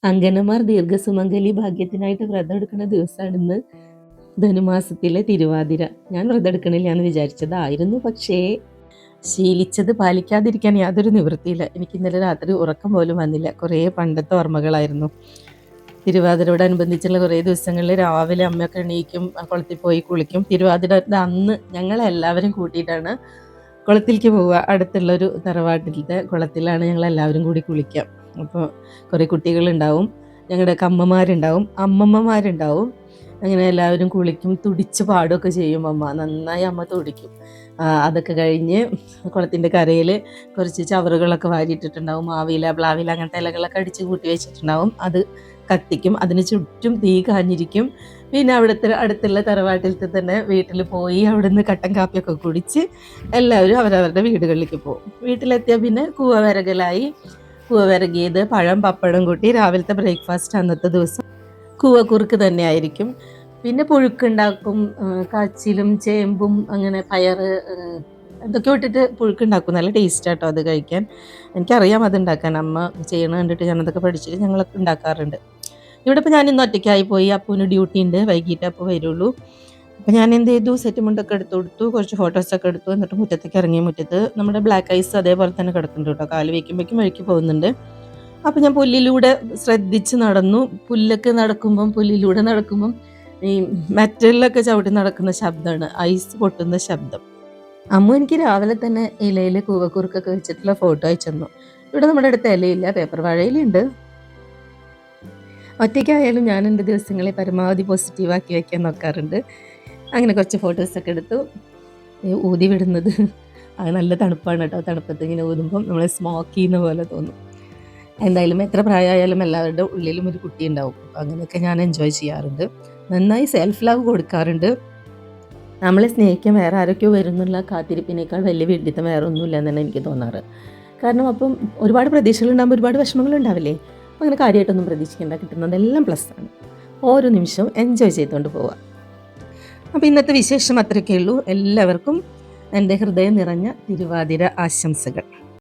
അങ്കനമാർ ദീർഘസുമംഗലി ഭാഗ്യത്തിനായിട്ട് വ്രതം എടുക്കുന്ന ദിവസമാണിന്ന്. ധനുമാസത്തിലെ തിരുവാതിര. ഞാൻ വ്രതം എടുക്കണില്ല എന്ന് വിചാരിച്ചതായിരുന്നു, പക്ഷേ ശീലിച്ചത് പാലിക്കാതിരിക്കാൻ യാതൊരു നിവൃത്തിയില്ല. എനിക്ക് ഇന്നലെ രാത്രി ഉറക്കം പോലും വന്നില്ല. കുറേ പണ്ടത്തെ ഓർമ്മകളായിരുന്നു. തിരുവാതിരയോടനുബന്ധിച്ചുള്ള കുറേ ദിവസങ്ങളിൽ രാവിലെ അമ്മയൊക്കെ എണീക്കും, കുളത്തിൽ പോയി കുളിക്കും. തിരുവാതിരയുടെ അന്ന് ഞങ്ങളെല്ലാവരും കൂട്ടിയിട്ടാണ് കുളത്തിലേക്ക് പോവുക. അടുത്തുള്ളൊരു തറവാട്ടിലത്തെ കുളത്തിലാണ് ഞങ്ങളെല്ലാവരും കൂടി കുളിക്കുക. അപ്പോൾ കുറേ കുട്ടികളുണ്ടാവും, ഞങ്ങളുടെയൊക്കെ അമ്മമാരുണ്ടാവും, അമ്മമ്മമാരുണ്ടാവും. അങ്ങനെ എല്ലാവരും കുളിക്കും, തുടിച്ച് പാടുകയൊക്കെ ചെയ്യും. അമ്മ നന്നായി തുടിക്കും. അതൊക്കെ കഴിഞ്ഞ് കുളത്തിൻ്റെ കരയിൽ കുറച്ച് ചവറുകളൊക്കെ വാരിയിട്ടിട്ടുണ്ടാവും. മാവില, പ്ലാവില അങ്ങനത്തെ ഇലകളൊക്കെ അടിച്ച് കൂട്ടി വെച്ചിട്ടുണ്ടാവും. അത് കത്തിക്കും, അതിന് ചുറ്റും തീ കാഞ്ഞിരിക്കും. പിന്നെ അടുത്തുള്ള തറവാട്ടിലത്തെ തന്നെ വീട്ടിൽ പോയി അവിടുന്ന് കട്ടൻ കാപ്പിയൊക്കെ കുടിച്ച് എല്ലാവരും അവരവരുടെ വീടുകളിലേക്ക് പോകും. വീട്ടിലെത്തിയാൽ പിന്നെ കൂവ വിറകലായി. കൂവ വിറകിയത് പഴം പപ്പടം കൂട്ടി രാവിലത്തെ ബ്രേക്ക്ഫാസ്റ്റ് അന്നത്തെ ദിവസം കൂവക്കുറുക്ക് തന്നെ ആയിരിക്കും. പിന്നെ പുഴുക്കുണ്ടാക്കും, കാച്ചിലും ചേമ്പും അങ്ങനെ പയറ് എന്തൊക്കെ ഇട്ടിട്ട് പുഴുക്കുണ്ടാക്കും. നല്ല ടേസ്റ്റാട്ടോ അത് കഴിക്കാൻ. എനിക്കറിയാം അതുണ്ടാക്കാൻ, അമ്മ ചെയ്യണത് കണ്ടിട്ട് ഞാനതൊക്കെ പഠിച്ചിട്ട് ഞങ്ങളൊക്കെ ഉണ്ടാക്കാറുണ്ട്. ഇവിടെ ഇപ്പോൾ ഞാൻ ഇന്ന് ഒറ്റയ്ക്കായി പോയി. അപ്പൂന് ഡ്യൂട്ടി ഉണ്ട്, വൈകിട്ട് അപ്പോൾ വരുള്ളൂ. അപ്പോൾ ഞാൻ എന്ത് ചെയ്തു, സെറ്റ് മുണ്ടൊക്കെ എടുത്തു കൊടുത്തു, കുറച്ച് ഫോട്ടോസൊക്കെ എടുത്തു. എന്നിട്ട് മുറ്റത്തേക്ക് ഇറങ്ങി. മുറ്റത്ത് നമ്മുടെ ബ്ലാക്ക് ഐസ് അതേപോലെ തന്നെ കിടക്കുന്നുണ്ട് കേട്ടോ. കാല് വയ്ക്കുമ്പോഴേക്കും വഴിക്ക് പോകുന്നുണ്ട്. അപ്പോൾ ഞാൻ പുല്ലിലൂടെ ശ്രദ്ധിച്ച് നടന്നു. പുല്ലൊക്കെ നടക്കുമ്പം, പുല്ലിലൂടെ നടക്കുമ്പം ഈ മെറ്റലിലൊക്കെ ചവിട്ടി നടക്കുന്ന ശബ്ദമാണ്, ഐസ് പൊട്ടുന്ന ശബ്ദം. അമ്മ എനിക്ക് രാവിലെ തന്നെ ഇലയിൽ കൂവക്കുറുക്കൊക്കെ വെച്ചിട്ടുള്ള ഫോട്ടോ അയച്ചു തന്നു. ഇവിടെ നമ്മുടെ അടുത്ത് ഇലയില്ല, പേപ്പർ വാഴയിലുണ്ട്. ഒറ്റയ്ക്കായാലും ഞാൻ എൻ്റെ ദിവസങ്ങളെ പരമാവധി പോസിറ്റീവാക്കി വയ്ക്കാൻ നോക്കാറുണ്ട്. അങ്ങനെ കുറച്ച് ഫോട്ടോസൊക്കെ എടുത്തു. ഊതി വിടുന്നത് അത് നല്ല തണുപ്പാണ് കേട്ടോ. തണുപ്പത്ത് ഇങ്ങനെ ഊതുമ്പം നമ്മളെ സ്മോക്ക് ചെയ്യുന്ന പോലെ തോന്നും. എന്തായാലും എത്ര പ്രായമായാലും എല്ലാവരുടെ ഉള്ളിലും ഒരു കുട്ടി ഉണ്ടാവും. അപ്പോൾ അങ്ങനെയൊക്കെ ഞാൻ എൻജോയ് ചെയ്യാറുണ്ട്. നന്നായി സെൽഫ് ലവ് കൊടുക്കാറുണ്ട്. നമ്മളെ സ്നേഹിക്കാൻ വേറെ ആരൊക്കെയോ വരുന്നുള്ള കാത്തിരിപ്പിനേക്കാൾ വലിയ വിഡിത്തം വേറെ ഒന്നുമില്ല എന്നാണ് എനിക്ക് തോന്നാറ്. കാരണം അപ്പം ഒരുപാട് പ്രതീക്ഷകളുണ്ടാകുമ്പോൾ ഒരുപാട് വിഷമങ്ങളുണ്ടാവില്ലേ. അപ്പോൾ അങ്ങനെ കാര്യമായിട്ടൊന്നും പ്രതീക്ഷിക്കേണ്ട, കിട്ടുന്നതെല്ലാം പ്ലസ്സാണ്. ഓരോ നിമിഷവും എൻജോയ് ചെയ്തുകൊണ്ട് പോവുക. അപ്പോൾ ഇന്നത്തെ വിശേഷം അത്രയൊക്കെ ഉള്ളൂ. എല്ലാവർക്കും എൻ്റെ ഹൃദയം നിറഞ്ഞ തിരുവാതിര ആശംസകൾ.